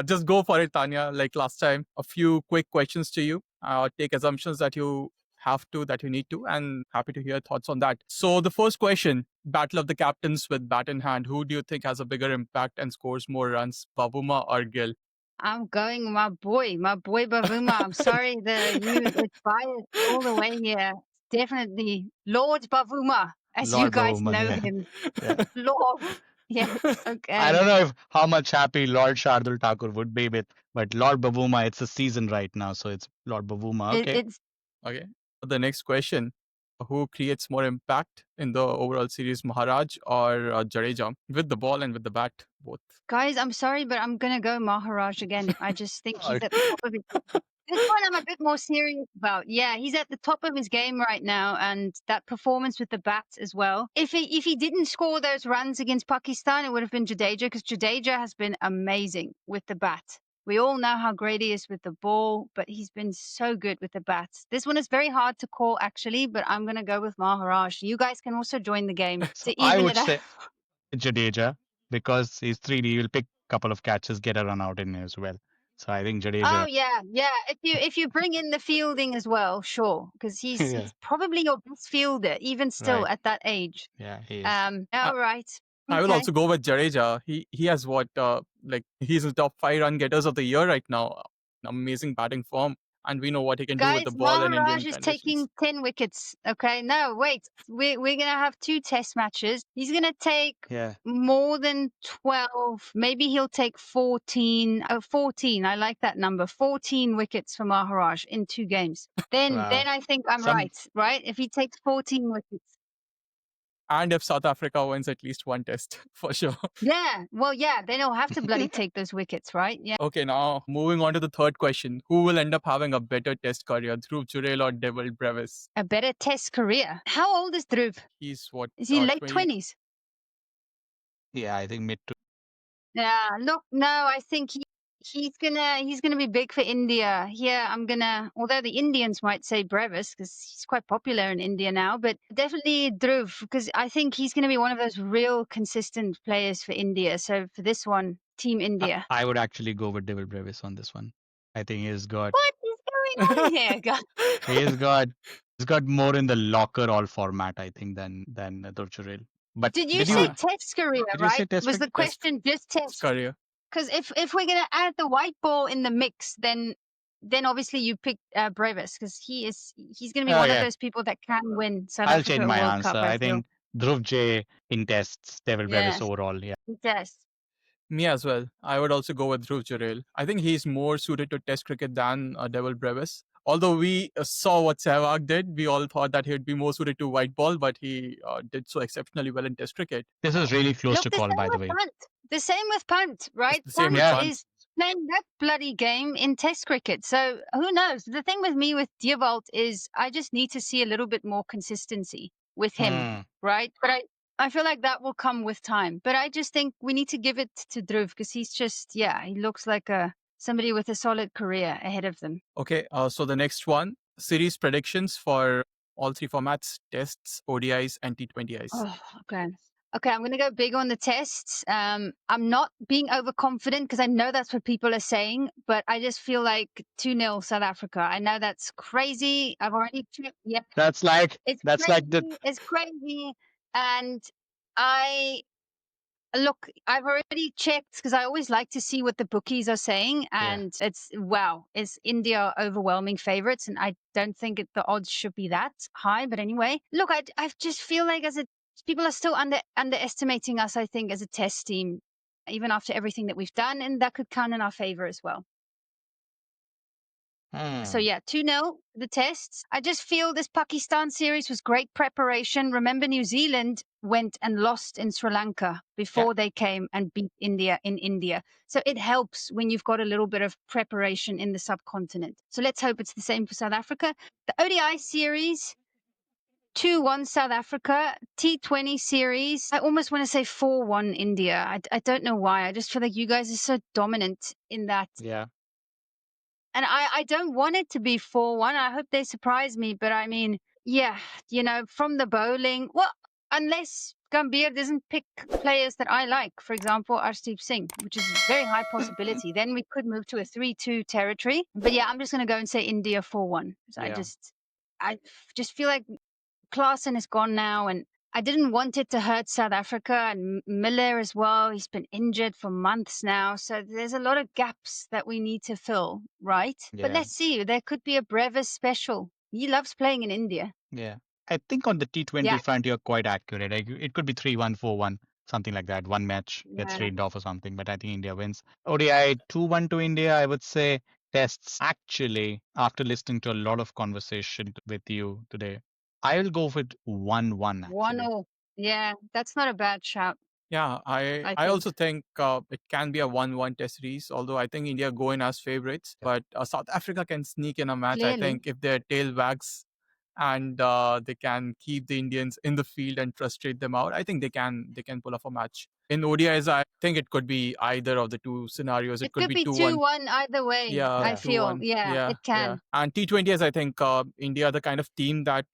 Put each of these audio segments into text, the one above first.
Just go for it, Tanya. Like last time, a few quick questions to you. Take assumptions that you that you need to, and happy to hear thoughts on that. So the first question, battle of the captains with bat in hand. Who do you think has a bigger impact and scores more runs, Bavuma or Gil? I'm going my boy Bavuma. I'm sorry it's biased all the way here. Definitely Lord Bavuma, as you Lord guys Bavuma, know yeah. him. Yeah. Lord. Yes, I okay. don't know how much happy Lord Shardul Thakur would be with, but Lord Bavuma, it's a season right now, so it's Lord Bavuma. Okay. It's Okay. The next question, who creates more impact in the overall series, Maharaj or Jadeja, with the ball and with the bat, both? guys, I'm sorry, but I'm gonna go Maharaj again. I just think he's at the top of his This one I'm a bit more serious about. Yeah, he's at the top of his game right now, and that performance with the bat as well. If he didn't score those runs against Pakistan, it would have been Jadeja, because Jadeja has been amazing with the bat. We all know how great he is with the ball, but he's been so good with the bat. This one is very hard to call, actually, but I'm going to go with Maharaj. You guys can also join the game So to I even would it out. say Jadeja because he's 3D. He'll pick a couple of catches, get a run out in as well. So I think Oh Jadeja. yeah, yeah. If you bring in the fielding as well, sure, because he's Yeah, he's probably your best fielder, even still right. at that age. Yeah, he is. All right, I will okay. also go with Jadeja. He has what like he's the top 5 run getters of the year right now. Amazing batting form, and we know what he can do with Guys, the ball in Maharaj Indian is conditions. taking 10 wickets. Okay, no, wait. We're gonna have 2 test matches. He's gonna take Yeah. more than 12. Maybe he'll take 14. Oh, 14. I like that number. 14 wickets for Maharaj in 2 games. Then Wow. I think I'm Some right? If he takes 14 wickets. And if South Africa wins at least one test, for sure. Yeah, well, yeah, then he'll have to bloody take those wickets, right? Yeah. Okay, now moving on to the third question. Who will end up having a better test career, Dhruv Jurel or Dewald Brevis? A better test career. How old is Dhruv? He's what, Is he late 20? 20s? yeah, I think mid to Yeah, look, no, I think he's gonna be big for India. Here, although the Indians might say Brevis because he's quite popular in India now, but definitely Dhruv, because I think he's gonna be one of those real consistent players for India. So for this one, Team India. I would actually go with Devil Brevis on this one. I think What is going on here, guys? he's got he's got more in the locker all format, I think, than Durchurel. But Did you did say you Uh, test career, did you say right? test Was cricket? the question just test test? career. Because if we're gonna add the white ball in the mix, then obviously you pick Brevis, because he's gonna be Oh one of yeah. those people that can win South I'll Africa change a my World answer. Cup. I I feel. think Dhruv J in tests, Devil Brevis Yes, overall. Yeah. test. Me as well. I would also go with Dhruv Jurel. I think he's more suited to test cricket than Dewald Brevis. Although we saw what Sehwag did, we all thought that he would be more suited to white ball, but he did so exceptionally well in test cricket. This is really close Look, to the call, same by the with way. punt. The same with punt, It's right? the same Punt with Yeah. Punt. is playing that bloody game in Test cricket. So who knows? The thing with me with Dewald is I just need to see a little bit more consistency with him, Hmm. right? But I feel like that will come with time. But I just think we need to give it to Dhruv, because he's just, yeah, he looks like somebody with a solid career ahead of them. Okay, so the next one, series predictions for all 3 formats, tests, ODIs, and T20Is. Oh, okay. Okay, I'm going to go big on the tests. I'm not being overconfident because I know that's what people are saying, but I just feel like 2-0 South Africa. I know that's crazy. I've already checked. Yeah, That's like it's the crazy. It's crazy. And I look, I've already checked because I always like to see what the bookies are saying. yeah. And it's India overwhelming favorites. And I don't think the odds should be that high. But anyway, look, I just feel like people are still underestimating us, I think, as a test team, even after everything that we've done. And that could count in our favor as well. So Hmm. yeah, 2-0, the tests. I just feel this Pakistan series was great preparation. Remember, New Zealand went and lost in Sri Lanka before they came and beat India in India. So it helps when you've got a little bit of preparation in the subcontinent. So let's hope it's the same for South Africa. The ODI series, 2-1 South Africa. T20 series, I almost want to say 4-1 India. I don't know why. I just feel like you guys are so dominant in that. Yeah. And I don't want it to be 4-1. I hope they surprise me. But I mean, yeah, from the bowling. Well, unless Gambhir doesn't pick players that I like, for example, Arshdeep Singh, which is a very high possibility, then we could move to a 3-2 territory. But yeah, I'm just going to go and say India 4-1. Yeah. I just feel like Klaasen is gone now, and I didn't want it to hurt South Africa and Miller as well. He's been injured for months now. So there's a lot of gaps that we need to fill, right? But Yeah. let's see. There could be a Brevis special. He loves playing in India. Yeah. I think on the T20 Yeah. front, you're quite accurate. Like, it could be 3-1, 4-1, something like that. One match gets Yeah. rained off or something, but I think India wins. ODI 2-1 to India, I would say. Tests, actually, after listening to a lot of conversation with you today, I will go with 1-1 actually. 1-0. Yeah, that's not a bad shout. Yeah, I think. also think it can be a 1-1 test series, although I think India go in as favorites. But South Africa can sneak in a match, I Clearly. think, if their tail wags and they can keep the Indians in the field and frustrate them out. I think they can pull off a match. In ODIs, I think it could be either of the two scenarios. It could be 2-1. 2-1 either way. Yeah, I feel. 2-1. Yeah, it can. And T20s, I think India, the kind of team that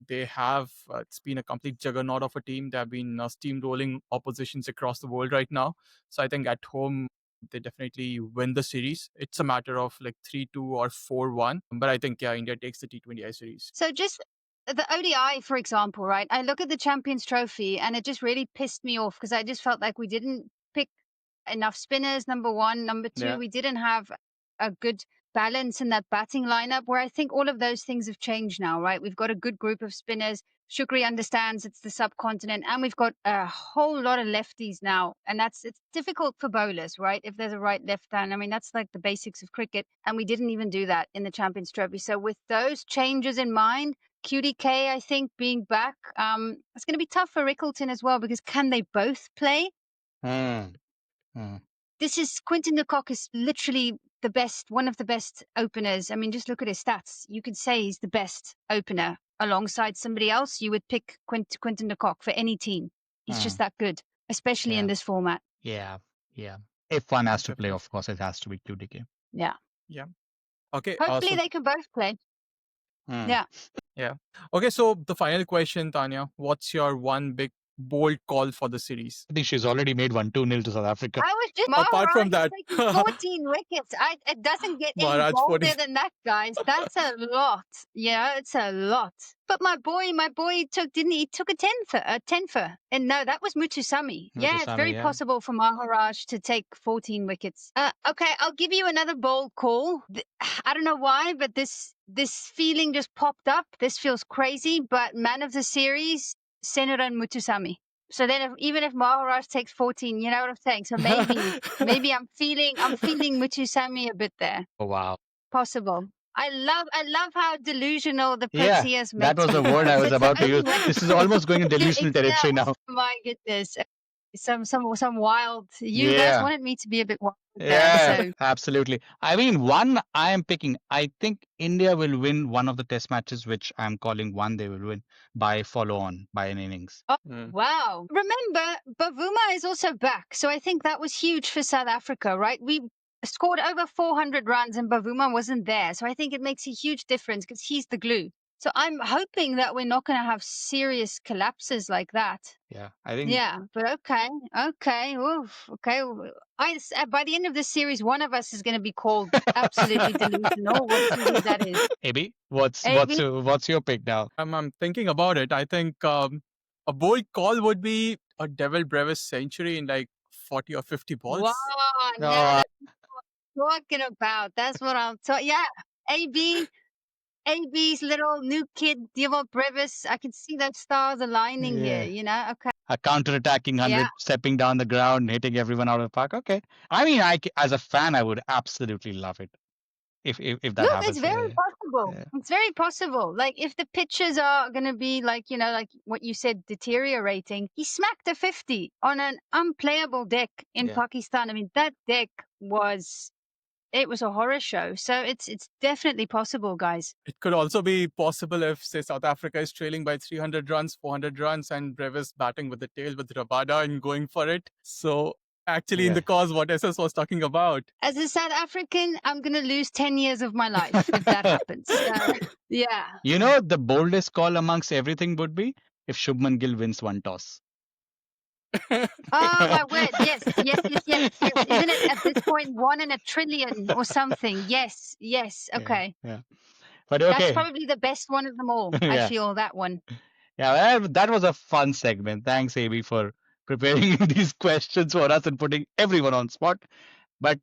they have, it's been a complete juggernaut of a team. They have been steamrolling oppositions across the world right now. So I think at home, they definitely win the series. It's a matter of like 3-2 or 4-1. But I think, yeah, India takes the T20I series. So just the ODI, for example, right? I look at the Champions Trophy and it just really pissed me off because I just felt like we didn't pick enough spinners, number one. Number two, Yeah. we didn't have a good balance in that batting lineup, where I think all of those things have changed now, right? We've got a good group of spinners. Shukri understands it's the subcontinent, and we've got a whole lot of lefties now. And it's difficult for bowlers, right? If there's a right left hand. I mean, that's like the basics of cricket. And we didn't even do that in the Champions Trophy. So with those changes in mind, QDK, I think, being back, it's going to be tough for Rickleton as well, because can they both play? This is Quinton de Kock is literally the best, one of the best openers. I mean, just look at his stats. You could say he's the best opener alongside somebody else. You would pick Quinton de Kock for any team. He's just that good, especially in this format. Yeah. If one has to play, of course, it has to be QDK. Yeah. Okay. Hopefully they can both play. Yeah. Okay, so the final question, Tanya. What's your one big bold call for the series? I think she's already made 1-2-0 to South Africa. I was just Apart from Maharaj that. is taking 14 wickets. It doesn't get any Maharaj bolder 40. than that, guys. That's a lot. Yeah, it's a lot. But my boy took a 10-for. And no, that was Mutusami. Yeah, it's Mutusami, very yeah. possible for Maharaj to take 14 wickets. Okay, I'll give you another bold call. I don't know why, but this feeling just popped up. This feels crazy, but man of the series, Senuran Mutusami. So then, even if Maharaj takes 14, you know what I'm saying. So maybe I'm feeling Mutusami a bit there. Oh, wow. Possible. I love how delusional the Proteas That was the word I was about to use. This is almost going in delusional territory now. My goodness, some wild. You Yeah. guys wanted me to be a bit wild. Yeah, There, so absolutely. I mean, one I am picking. I think India will win one of the test matches, which I'm calling one they will win by follow-on, by an innings. wow. Remember, Bavuma is also back. So I think that was huge for South Africa, right? We scored over 400 runs and Bavuma wasn't there. So I think it makes a huge difference because he's the glue. So I'm hoping that we're not going to have serious collapses like that. Yeah, I think. Yeah, but okay. Oof, okay. By the end of this series, one of us is going to be called absolutely delusional. We'll see who that is. AB, what's your pick now? I'm thinking about it. I think a bold call would be a Dewald Brevis century in like 40 or 50 balls. Wow, now that's what I'm talking about. That's what I'm talking. Yeah, AB's little new kid, Dewald Brevis. I can see those stars aligning here. You know, okay. A counter-attacking 100, stepping down the ground, hitting everyone out of the park. Okay. I mean, as a fan, I would absolutely love it if that Look, happens. it's very possible. Yeah. It's very possible. Like if the pitches are going to be like, you know, like what you said, deteriorating. He smacked a 50 on an unplayable deck in Pakistan. I mean, that deck was a horror show. So it's definitely possible, guys. It could also be possible if, say, South Africa is trailing by 300 runs, 400 runs, and Brevis batting with the tail with Rabada and going for it. So actually in the cause what SS was talking about. As a South African, I'm going to lose 10 years of my life if that happens. So, yeah. You know, the boldest call amongst everything would be if Shubman Gill wins one toss? Oh my word! Yes, yes, yes, yes, yes. Isn't it at this point 1 in a trillion or something? Yes, yes. Yeah, Okay, yeah. But that's okay, probably the best one of them all. I yeah, feel that one. yeah. That was a fun segment. Thanks, AB, for preparing these questions for us and putting everyone on spot. But